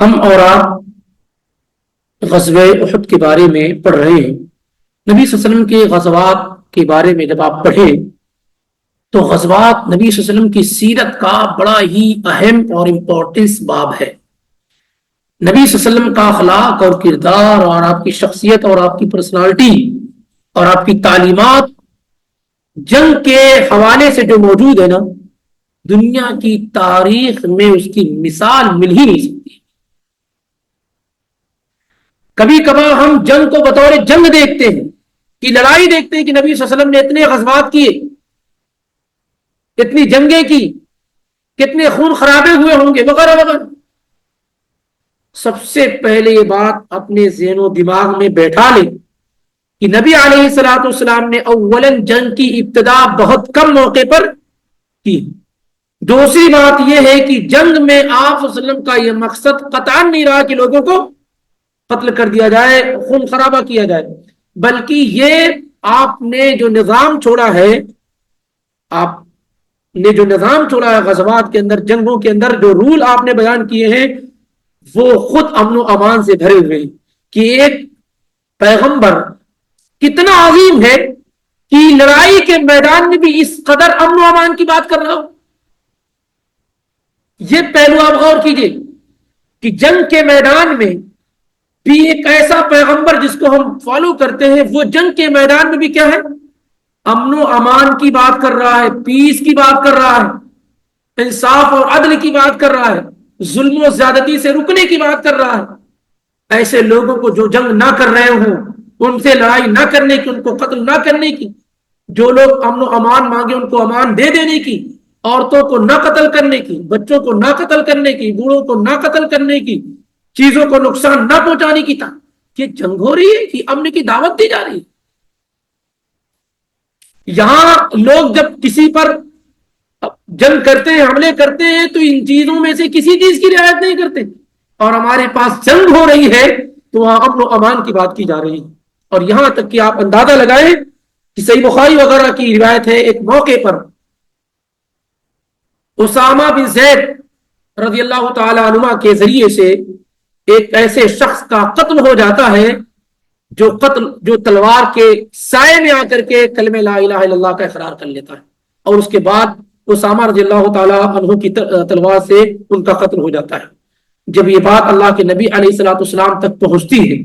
ہم اور آپ غزوہ احد کے بارے میں پڑھ رہے ہیں۔ نبی صلی اللہ علیہ وسلم کے غزوات کے بارے میں جب آپ پڑھیں تو غزوات نبی صلی اللہ علیہ وسلم کی سیرت کا بڑا ہی اہم اور امپورٹنس باب ہے۔ نبی صلی اللہ علیہ وسلم کا اخلاق اور کردار اور آپ کی شخصیت اور آپ کی پرسنالٹی اور آپ کی تعلیمات جنگ کے حوالے سے جو موجود ہے نا، دنیا کی تاریخ میں اس کی مثال مل ہی نہیں سکتی۔ کبھی کبھار ہم جنگ کو بطور جنگ دیکھتے ہیں کہ لڑائی دیکھتے ہیں کہ نبی صلی اللہ علیہ وسلم نے اتنے غزوات کیے، اتنی جنگیں کی، کتنے خون خرابے ہوئے ہوں گے وغیرہ وغیرہ۔ سب سے پہلے یہ بات اپنے ذہن و دماغ میں بیٹھا لیں کہ نبی علیہ الصلوۃ والسلام نے اولن جنگ کی ابتدا بہت کم موقع پر کی۔ دوسری بات یہ ہے کہ جنگ میں آپ صلی اللہ علیہ وسلم کا یہ مقصد قطعاً نہیں رہا کہ لوگوں کو قتل کر دیا جائے، خون خرابہ کیا جائے، بلکہ یہ آپ نے جو نظام چھوڑا ہے، آپ نے جو نظام چھوڑا ہے غزوات کے اندر، جنگوں کے اندر جو رول آپ نے بیان کیے ہیں وہ خود امن و امان سے بھرے ہوئے ہیں کہ ایک پیغمبر کتنا عظیم ہے کہ لڑائی کے میدان میں بھی اس قدر امن و امان کی بات کر رہا ہو۔ یہ پہلو آپ غور کیجئے کہ جنگ کے میدان میں بھی ایک ایسا پیغمبر جس کو ہم فالو کرتے ہیں، وہ جنگ کے میدان میں بھی کیا ہے؟ امن و امان کی بات کر رہا ہے، پیس کی بات کر رہا ہے، انصاف اور عدل کی بات کر رہا ہے، ظلم و زیادتی سے رکنے کی بات کر رہا ہے۔ ایسے لوگوں کو جو جنگ نہ کر رہے ہوں، ان سے لڑائی نہ کرنے کی، ان کو قتل نہ کرنے کی، جو لوگ امن و امان مانگے ان کو امان دے دینے کی، عورتوں کو نہ قتل کرنے کی، بچوں کو نہ قتل کرنے کی، بوڑھوں کو نہ قتل کرنے کی، چیزوں کو نقصان نہ پہنچانے کی تھا۔ یہ جنگ ہو رہی ہے کہ امن کی دعوت دی جا رہی ہے؟ یہاں لوگ جب کسی پر جنگ کرتے ہیں، حملے کرتے ہیں، تو ان چیزوں میں سے کسی چیز کی رعایت نہیں کرتے، اور ہمارے پاس جنگ ہو رہی ہے تو وہاں امن و امان کی بات کی جا رہی ہے۔ اور یہاں تک کہ آپ اندازہ لگائیں کہ صحیح بخاری وغیرہ کی روایت ہے، ایک موقع پر اسامہ بن زید رضی اللہ تعالی عنہ کے ذریعے سے ایک ایسے شخص کا قتل ہو جاتا ہے جو تلوار کے سائے میں آ کر کے کلمہ لا الہ الا اللہ کا اقرار کر لیتا ہے، اور اس کے بعد اسامہ رضی اللہ تعالی عنہ کی تلوار سے ان کا قتل ہو جاتا ہے۔ جب یہ بات اللہ کے نبی علیہ الصلوۃ والسلام تک پہنچتی ہے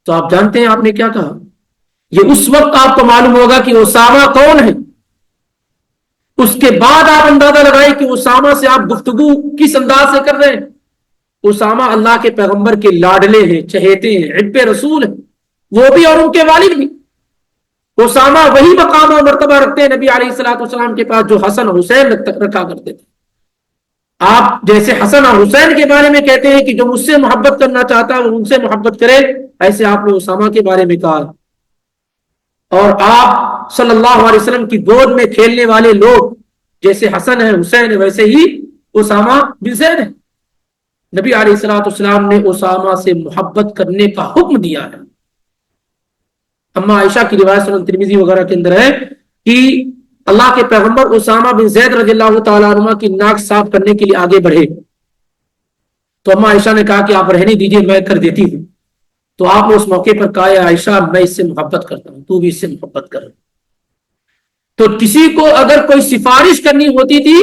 تو آپ جانتے ہیں آپ نے کیا کہا؟ یہ اس وقت آپ کو معلوم ہوگا کہ اسامہ کون ہے۔ اس کے بعد آپ اندازہ لگائیں کہ اسامہ سے آپ گفتگو کس انداز سے کر رہے ہیں۔ اسامہ اللہ کے پیغمبر کے لاڈلے ہیں، چہیتے ہیں، حب رسول ہیں، وہ بھی اور ان کے والد بھی۔ اسامہ وہی مقام اور مرتبہ رکھتے ہیں نبی علیہ الصلوۃ والسلام کے پاس جو حسن اور حسین رکھا کرتے تھے۔ آپ جیسے حسن اور حسین کے بارے میں کہتے ہیں کہ جو مجھ سے محبت کرنا چاہتا ہے وہ ان سے محبت کرے، ایسے آپ نے اسامہ کے بارے میں کہا۔ اور آپ صلی اللہ علیہ وسلم کی گود میں کھیلنے والے لوگ جیسے حسن ہے، حسین ہے، ویسے ہی اسامہ بن زید ہے۔ نبی علیہ الصلوۃ والسلام نے اسامہ سے محبت کرنے کا حکم دیا ہے۔ اما عائشہ کی روایت سنن ترمذی وغیرہ کے اندر ہے کہ اللہ کے پیغمبر اسامہ بن زید رضی اللہ تعالیٰ عنہ کی ناک صاف کرنے کے لیے آگے بڑھے تو اما عائشہ نے کہا کہ آپ رہنے دیجئے، میں کر دیتی ہوں۔ تو آپ نے اس موقع پر کہا ہے عائشہ میں اس سے محبت کرتا ہوں، تو بھی اس سے محبت کر۔ تو کسی کو اگر کوئی سفارش کرنی ہوتی تھی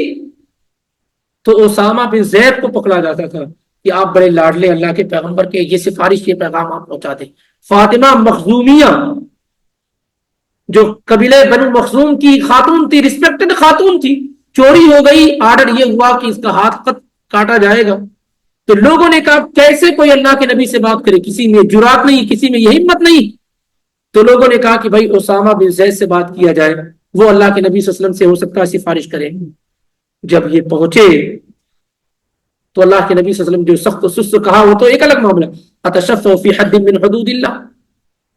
تو اسامہ بن زید کو پکڑا جاتا تھا کہ آپ بڑے لاڈلے اللہ کے پیغمبر کے، یہ سفارش، یہ پیغام آپ پہنچا دیں۔ فاطمہ مخزومیہ جو قبیلہ بنو مخزوم کی خاتون تھی، ریسپیکٹڈ خاتون تھی، چوری ہو گئی، آرڈر یہ ہوا کہ اس کا ہاتھ کاٹا جائے گا۔ تو لوگوں نے کہا کیسے کوئی اللہ کے نبی سے بات کرے، کسی میں جرات نہیں، کسی میں یہ ہمت نہیں۔ تو لوگوں نے کہا کہ بھائی اسامہ بن زید سے بات کیا جائے، وہ اللہ کے نبی صلی اللہ علیہ وسلم سے ہو سکتا ہے سفارش کرے۔ جب یہ پہنچے تو اللہ کے نبی صلی اللہ علیہ وسلم جو سخت و سست کہا وہ تو ایک الگ معاملہ، اتشفع فی حد من حدود اللہ،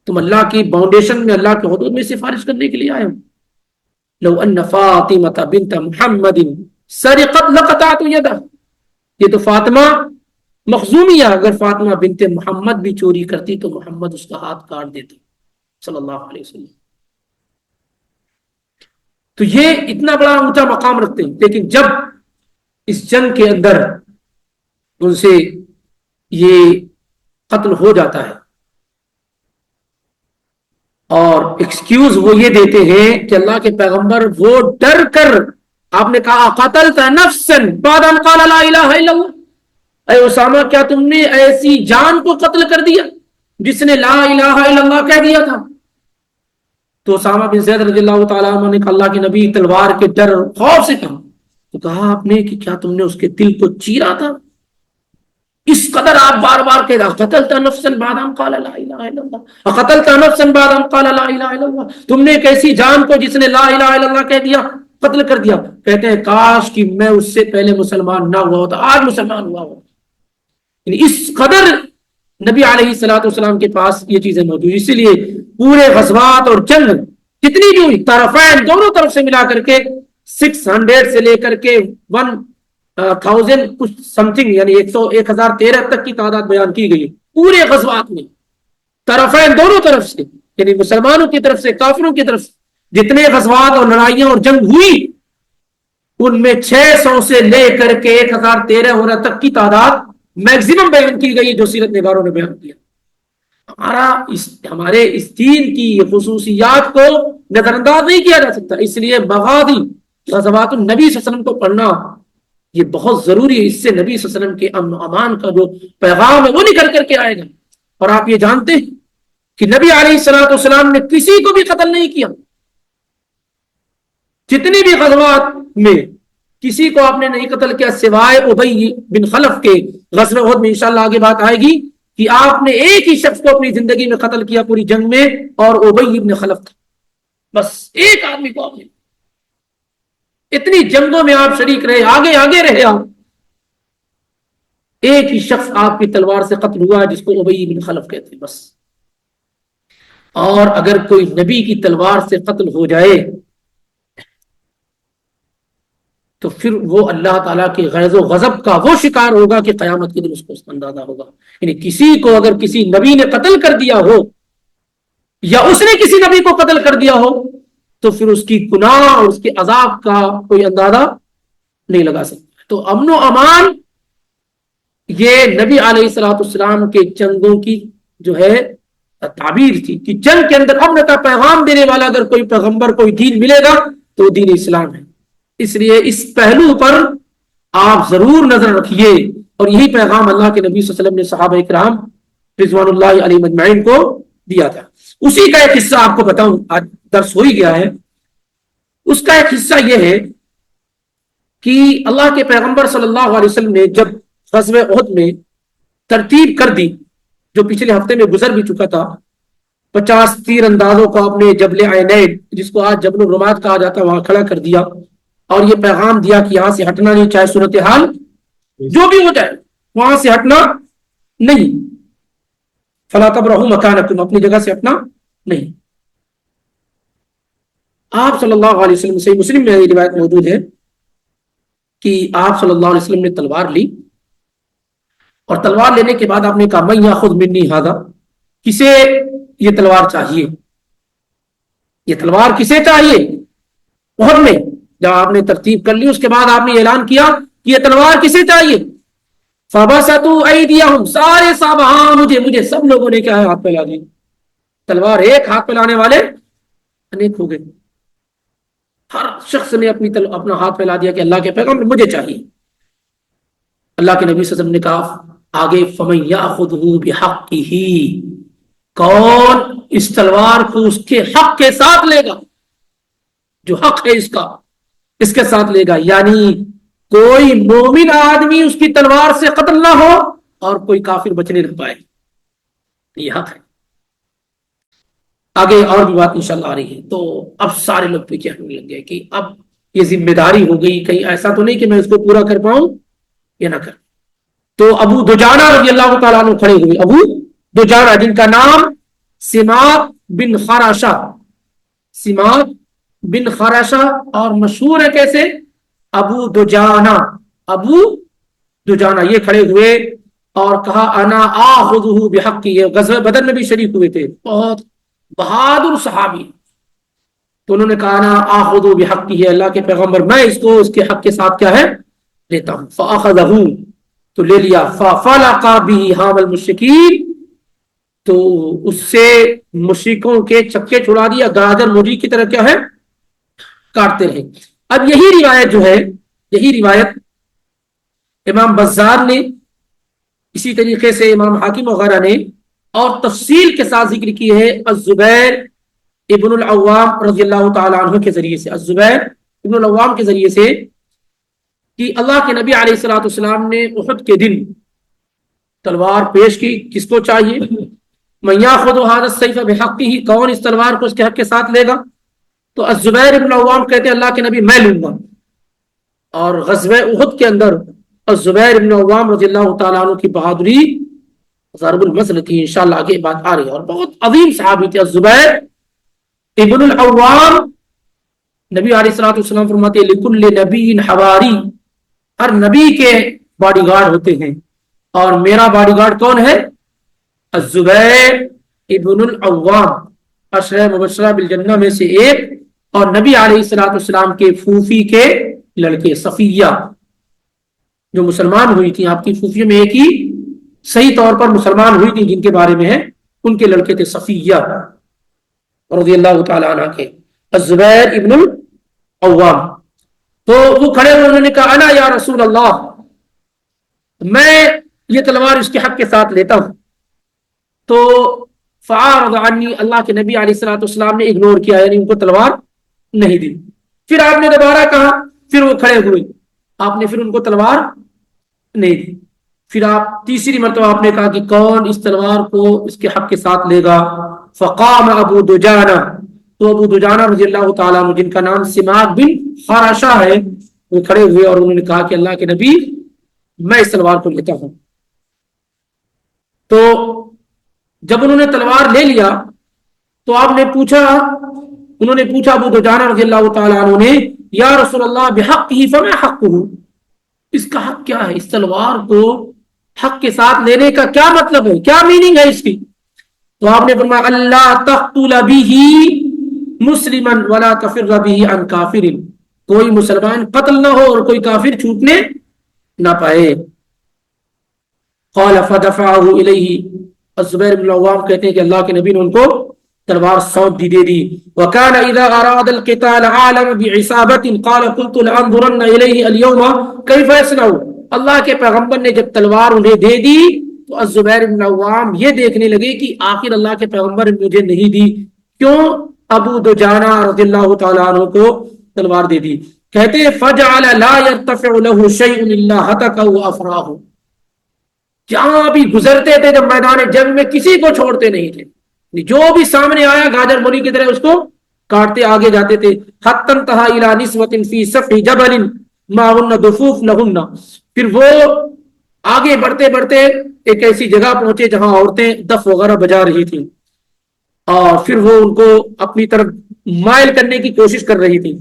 تم اللہ کی باؤنڈیشن میں، اللہ کے حدود میں سفارش کرنے کے لیے آئے ہو۔ لو ان فاطمہ بنت محمد سرقت لقطعت یدہ، یہ تو فاطمہ مخزومیہ، اگر فاطمہ بنت محمد بھی چوری کرتی تو محمد اس کا ہاتھ کاٹ دیتے صلی اللہ علیہ وسلم۔ تو یہ اتنا بڑا اونچا مقام رکھتے ہیں، لیکن جب اس جنگ کے اندر ان سے یہ قتل ہو جاتا ہے، اور ایکسکیوز وہ یہ دیتے ہیں کہ اللہ کے پیغمبر وہ ڈر کر، آپ نے کہا قتلت نفسا بعد ان قال لا الہ الا اللہ، اے اسامہ کیا تم نے ایسی جان کو قتل کر دیا جس نے لا الہ الا اللہ کہہ دیا تھا؟ تو اسامہ بن زید رضی اللہ تعالیٰ عنہ نے کہا اللہ کے نبی تلوار کے ڈر خوف سے کہا، تو کہا آپ نے کہ کیا تم نے اس کے دل کو چیرا تھا؟ اس قدر آپ بار بار کہہ رہا قتلت نفسا بعد ان قال لا الہ الا اللہ، قتلت نفسا بعد ان قال لا الہ الا اللہ، تم نے ایک ایسی جان کو جس نے لا الہ الا اللہ کہہ دیا قتل کر دیا؟ کہتے ہیں کاش کہ میں اس سے پہلے مسلمان نہ ہوا ہوتا، آج مسلمان ہوا ہوتا۔ یعنی اس قدر نبی علیہ الصلوۃ والسلام کے پاس یہ چیزیں موجود، اسی لیے پورے غزوات اور جنگ جتنی بھی ہوئی طرفین دونوں طرف سے ملا کر کے 600 سے لے کر کے 1000 کچھ سم تھنگ، یعنی 1013 تک کی تعداد بیان کی گئی پورے غزوات میں، طرفین دونوں طرف سے، یعنی مسلمانوں کی طرف سے کافروں کی طرف سے جتنے غزوات اور لڑائیاں اور جنگ ہوئی ان میں 600 سے لے کر کے 1013 تک کی تعداد میکسیمم بیان کی گئی جو سیرت نگاروں نے بیان کیا۔ ہمارے اس دین کی خصوصیات کو نظر انداز نہیں کیا جا سکتا، اس لیے مغازی غزوات النبی صلی اللہ علیہ وسلم کو پڑھنا یہ بہت ضروری ہے، اس سے نبی صلی اللہ علیہ وسلم کے امن و امان کا جو پیغام ہے وہ نکل کر کے آئے گا۔ اور آپ یہ جانتے ہیں کہ نبی علیہ الصلوۃ والسلام نے کسی کو بھی قتل نہیں کیا، جتنی بھی غزوات میں کسی کو آپ نے نہیں قتل کیا سوائے ابی بن خلف کے۔ غزوہ احد میں انشاءاللہ آگے بات آئے گی کہ آپ نے ایک ہی شخص کو اپنی زندگی میں قتل کیا پوری جنگ میں، اور ابی بن خلف تھا، بس ایک آدمی کو آپ نے، اتنی جنگوں میں آپ شریک رہے، آگے آگے رہے، آپ ایک ہی شخص آپ کی تلوار سے قتل ہوا جس کو ابی بن خلف کہتے ہیں بس۔ اور اگر کوئی نبی کی تلوار سے قتل ہو جائے تو پھر وہ اللہ تعالیٰ کے غیظ و غضب کا وہ شکار ہوگا کہ قیامت کے دن اس کو اندازہ ہوگا۔ یعنی کسی کو اگر کسی نبی نے قتل کر دیا ہو یا اس نے کسی نبی کو قتل کر دیا ہو تو پھر اس کی گناہ اور اس کے عذاب کا کوئی اندازہ نہیں لگا سکتا۔ تو امن و امان یہ نبی علیہ الصلوۃ والسلام کے جنگوں کی جو ہے تعبیر تھی کہ جنگ کے اندر امن کا پیغام دینے والا اگر کوئی پیغمبر کوئی دین ملے گا تو دین اسلام ہے۔ اس لیے اس پہلو پر آپ ضرور نظر رکھیے، اور یہی پیغام اللہ کے نبی صلی اللہ علیہ وسلم نے صحابہ کرام رضوان اللہ علیہم اجمعین کو دیا تھا۔ اسی کا ایک حصہ آپ کو بتاؤں، آج درس ہو ہی گیا ہے، اس کا ایک حصہ یہ ہے کہ اللہ کے پیغمبر صلی اللہ علیہ وسلم نے جب غزوہ احد میں ترتیب کر دی، جو پچھلے ہفتے میں گزر بھی چکا تھا، 50 تیر اندازوں کو آپ نے جبل عینین جس کو آج جبل الرمات کہا جاتا ہے وہاں کھڑا کر دیا، اور یہ پیغام دیا کہ یہاں سے ہٹنا نہیں، چاہے صورتحال جو بھی ہو جائے وہاں سے ہٹنا نہیں، فلا تبرحوا مکانکم، اپنی جگہ سے ہٹنا نہیں۔ آپ صلی اللہ علیہ وسلم سے مسلم میں یہ روایت موجود ہے کہ آپ صلی اللہ علیہ وسلم نے تلوار لی، اور تلوار لینے کے بعد آپ نے کہا من یاخذ منی ھذا، کسے یہ تلوار چاہیے، یہ تلوار کسے چاہیے؟ احد میں جب آپ نے ترتیب کر لی اس کے بعد آپ نے اعلان کیا کہ یہ تلوار کسے چاہیے؟ فبسطوا ایدیہم، سارے صحابہ ہاں مجھے، سب لوگوں نے کیا ہے ہاتھ پھیلا دی۔ تلوار ایک ہاتھ پھیلانے والے انیک ہو گئے، ہر شخص نے اپنا ہاتھ پھیلا دیا کہ اللہ کے پیغمبر مجھے چاہیے۔ اللہ کے نبی صلی اللہ علیہ وسلم نے کہا آگے فمن یاخذہ بحقہ، کون اس تلوار کو اس کے حق کے ساتھ لے گا، جو حق ہے اس کا اس کے ساتھ لے گا، یعنی کوئی مومن آدمی اس کی تلوار سے قتل نہ ہو اور کوئی کافر بچنے نہ پائے، یہ حق ہے۔ آگے اور بھی بات انشاءاللہ آ رہی ہے۔ تو اب سارے لوگ پہ کیا ہونے لگ گئے کہ اب یہ ذمہ داری ہو گئی، کہیں ایسا تو نہیں کہ میں اس کو پورا کر پاؤں یا نہ کر۔ تو ابو دجانہ رضی اللہ تعالیٰ عنہ کھڑے ہوئے، ابو دجانہ جن کا نام سماک بن خراشہ، سماک بن خراشہ، اور مشہور ہے کیسے؟ ابو دجانہ، ابو دجانہ، یہ کھڑے ہوئے اور کہا انا آخذہ بحقہ، یہ غزوہ بدر میں بھی شریک ہوئے تھے، بہت بہادر صحابی، تو انہوں نے کہا انا آخذہ بحقہ، اللہ کے پیغمبر میں اس کو اس کے حق کے ساتھ کیا ہے لیتا ہوں۔ فاخذہ، تو لے لیا فَفَلَقَ بِهِ هَامَ الْمُشْرِكِينَ، تو اس سے مشرکوں کے چکے چھڑا دیا، گاجر مولی کی طرح کیا ہے کاٹتے رہے۔ اب یہی روایت جو ہے، یہی روایت امام بزار نے، اسی طریقے سے امام حاکم وغیرہ نے اور تفصیل کے ساتھ ذکر کی ہے الزبیر ابن العوام رضی اللہ تعالی عنہ کے ذریعے سے، الزبیر ابن العوام کے ذریعے سے، کہ اللہ کے نبی علیہ الصلوۃ والسلام نے احد کے دن تلوار پیش کی، کس کو چاہیے؟ من یاخذ هذا السیف بحقہ، کون اس تلوار کو اس کے حق کے ساتھ لے گا؟ تو الزبیر ابن العوام کہتے ہیں اللہ کے نبی میں لوں گا۔ اور غزوہ احد کے اندر الزبیر ابن العوام رضی اللہ تعالیٰ عنہ کی بہادری ضرب المثل تھی، انشاءاللہ آگے بات آ رہی ہے، اور بہت عظیم صحابی تھے الزبیر ابن العوام۔ نبی علیہ الصلوۃ والسلام فرماتے ہیں لکل نبی حواری، ہر نبی کے باڈی گارڈ ہوتے ہیں، اور میرا باڈی گارڈ کون ہے؟ الزبیر ابن العوام، عشرہ مبشرہ بالجنہ میں سے ایک، اور نبی علیہ الصلوۃ والسلام کے پھوفی کے لڑکے صفیہ جو مسلمان ہوئی تھی، آپ کی پھوفیوں میں ایک ہی صحیح طور پر مسلمان ہوئی تھی جن کے بارے میں ہے، ان کے لڑکے تھے صفیہ رضی اللہ تعالی عنہ کے، الزبیر ابن العوام۔ تو وہ کھڑے ہوئے، انہوں نے کہا انا یا رسول اللہ، میں یہ تلوار اس کے حق کے ساتھ لیتا ہوں۔ تو فعارض عنی، اللہ کے نبی علیہ الصلوۃ والسلام نے اگنور کیا، یعنی ان کو تلوار نہیں دی۔ پھر آپ نے دوبارہ کہا، پھر وہ کھڑے ہوئے، آپ نے پھر ان کو تلوار نہیں دی۔ پھر آپ تیسری مرتبہ آپ نے کہا کہ کون اس تلوار کو اس کے حق کے ساتھ لے گا؟ فقام ابو دجانہ، تو ابو دجانہ رضی اللہ تعالیٰ عنہ جن کا نام سماک بن خراشہ ہے، وہ کھڑے ہوئے اور انہوں نے کہا کہ اللہ کے نبی میں اس تلوار کو لیتا ہوں۔ تو جب انہوں نے تلوار لے لیا تو آپ نے پوچھا، انہوں نے پوچھا ابو دجانہ رضی اللہ تعالیٰ عنہ نے، یا رسول اللہ بحقہ فما حقہ، اس کا حق کیا ہے؟ اس تلوار کو حق کے ساتھ لینے کا کیا مطلب ہے، کیا میننگ ہے اس کی؟ تو آپ نے فرمایا اللہ تقتل بہ مسلما ولا تفر بہ عن کافر، کوئی مسلمان قتل نہ ہو اور کوئی کافر چھوٹنے نہ پائے۔ قال فدفعه الیہ، الزبیر بن العوام کہتے ہیں کہ اللہ کے نبی نے ان کو تلوار سونپ دی، دے دی۔ وکان اذا اراد القتال عالم بعصابۃ قال قلت لانظرن الیہ اليوم کیف یصنع، اللہ کے پیغمبر نے جب تلوار انہیں دے دی تو الزبیر بن العوام یہ دیکھنے لگے کہ آخر اللہ کے پیغمبر نے مجھے نہیں دی، کیوں ابو دجانہ رضی اللہ تعالیٰ عنہ کو تلوار دے دی؟ کہتے ہیں فجعل لا يرتفع له شيء الا هتك وافراه، جہاں بھی گزرتے تھے جب میدان جنگ میں کسی کو چھوڑتے نہیں تھے، جو بھی سامنے آیا گاجر مولی کی طرح اس کو کاٹتے آگے جاتے تھے۔ حتی انتہا الی نسوۃ فی صفح جبل معهن ضفوف لهن، پھر وہ آگے بڑھتے بڑھتے ایک ایسی جگہ پہنچے جہاں عورتیں دف وغیرہ بجا رہی تھیں، اور پھر وہ ان کو اپنی طرف مائل کرنے کی کوشش کر رہی تھی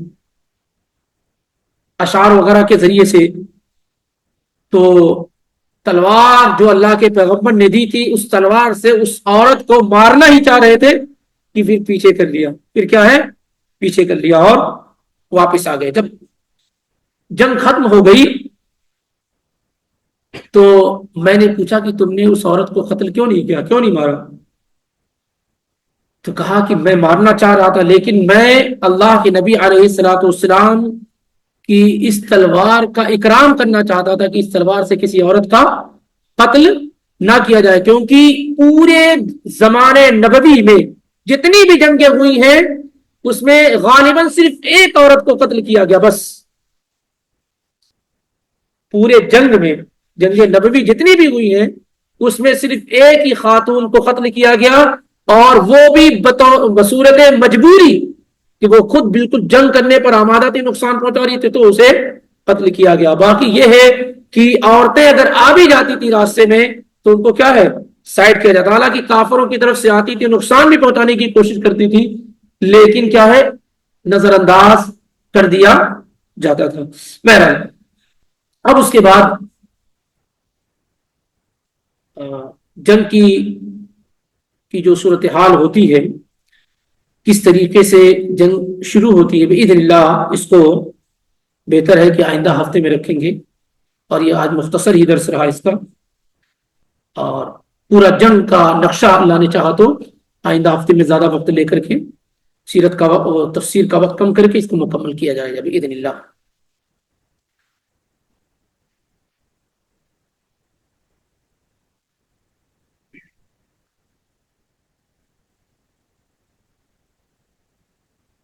اشعار وغیرہ کے ذریعے سے۔ تو تلوار جو اللہ کے پیغمبر نے دی تھی، اس تلوار سے اس عورت کو مارنا ہی چاہ رہے تھے کہ پھر پیچھے کر لیا، پھر کیا ہے پیچھے کر لیا اور واپس آ گئے۔ جب جنگ ختم ہو گئی تو میں نے پوچھا کہ تم نے اس عورت کو قتل کیوں نہیں کیا، کیوں نہیں مارا؟ تو کہا کہ میں مارنا چاہ رہا تھا، لیکن میں اللہ کے نبی علیہ الصلوۃ والسلام کی اس تلوار کا اکرام کرنا چاہتا تھا کہ اس تلوار سے کسی عورت کا قتل نہ کیا جائے، کیونکہ پورے زمانے نبوی میں جتنی بھی جنگیں ہوئی ہیں اس میں غالباً صرف ایک عورت کو قتل کیا گیا، بس پورے جنگ میں، جنگ نبوی جتنی بھی ہوئی ہیں اس میں صرف ایک ہی خاتون کو قتل کیا گیا، اور وہ بھی بصورت مجبوری کہ وہ خود بالکل جنگ کرنے پر آمادہ تھی، نقصان پہنچا رہی تھی، تو اسے قتل کیا گیا۔ باقی یہ ہے کہ عورتیں اگر آ بھی جاتی تھی راستے میں تو ان کو کیا ہے سائڈ کیا جاتا، حالانکہ کافروں کی طرف سے آتی تھی، نقصان بھی پہنچانے کی کوشش کرتی تھی، لیکن کیا ہے نظر انداز کر دیا جاتا تھا۔ بہرحال اب اس کے بعد جنگ کی جو صورتحال ہوتی ہے، کس طریقے سے جنگ شروع ہوتی ہے، باذن اللہ اس کو بہتر ہے کہ آئندہ ہفتے میں رکھیں گے، اور یہ آج مختصر ہی درس رہا اس کا، اور پورا جنگ کا نقشہ اللہ نے چاہا تو آئندہ ہفتے میں زیادہ وقت لے کر کے سیرت کا تفسیر کا وقت کم کر کے اس کو مکمل کیا جائے گا باذن اللہ۔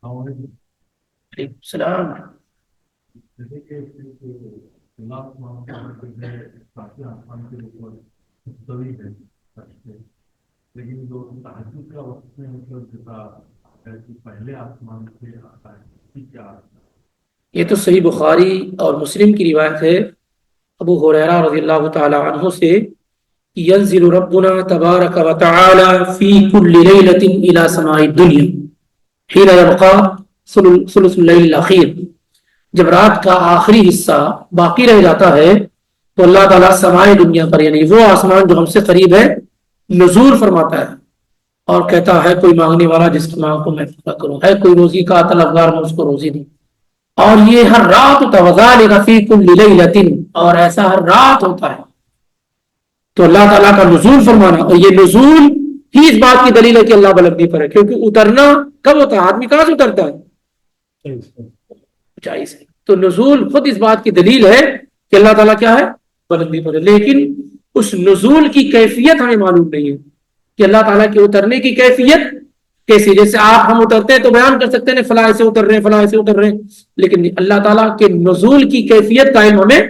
وعلیکم السلام۔ لیکن جو تہجد کا وقت میں پہلے آسمان سے آتا ہے کیا؟ یہ تو صحیح بخاری اور مسلم کی روایت ہے ابو ہریرہ رضی اللہ تعالی عنہ سے، ينزل ربنا تبارك وتعالى في كل ليلة إلى سماء الدنيا حين يبقى ثلث الليل الأخير، جب رات کا آخری حصہ باقی رہ جاتا ہے تو اللہ تعالیٰ سمائے دنیا پر، یعنی وہ آسمان جو ہم سے قریب ہے، نزول فرماتا ہے اور کہتا ہے کوئی مانگنے والا جس کی مانگ کو میں پورا کروں، ہے کوئی روزی کا طلبگار میں اس کو روزی دوں، اور یہ ہر رات ہوتا ہے، وذالک فی کل لیلۃ، اور ایسا ہر رات ہوتا ہے۔ تو اللہ تعالیٰ کا نزول فرمانا، اور یہ نزول ہی اس بات کی دلیل ہے کہ اللہ بلندی پر ہے، کیونکہ اترنا کب ہوتا ہے؟ آدمی کہاں سے اترتا ہے؟ اونچائی سے۔ تو نزول خود اس بات کی دلیل ہے کہ اللہ تعالیٰ کیا ہے؟ بلندی پر ہے، لیکن اس نزول کی کیفیت ہمیں معلوم نہیں ہے کہ اللہ تعالیٰ کے اترنے کی کیفیت کیسی، جیسے آپ ہم اترتے ہیں تو بیان کر سکتے ہیں فلاں سے اتر رہے ہیں، فلاں سے اتر رہے ہیں، لیکن اللہ تعالیٰ کے نزول کی کیفیت کا علم ہمیں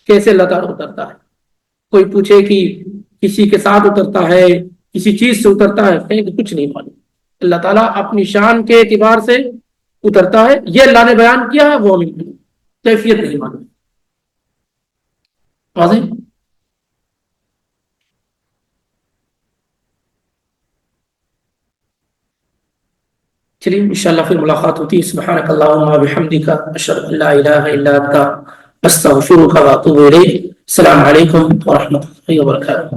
کیسے اللہ تعالیٰ اترتا ہے۔ کوئی پوچھے کہ کسی کے ساتھ اترتا ہے، کسی چیز سے اترتا ہے، کہیں کہ کچھ نہیں معلوم۔ اللہ تعالیٰ اپنی شان کے اعتبار سے اترتا ہے، یہ اللہ نے بیان کیا ہے، وہ ہمیں کیفیت نہیں معلوم۔ واضح؟ چلیے انشاءاللہ پھر ملاقات ہوتی ہے۔ سبحانک اللہم و بحمدک، اشہد ان لا الہ الا انت، استغفرک و اتوب الیک۔ السلام علیکم ورحمۃ اللہ وبرکاتہ۔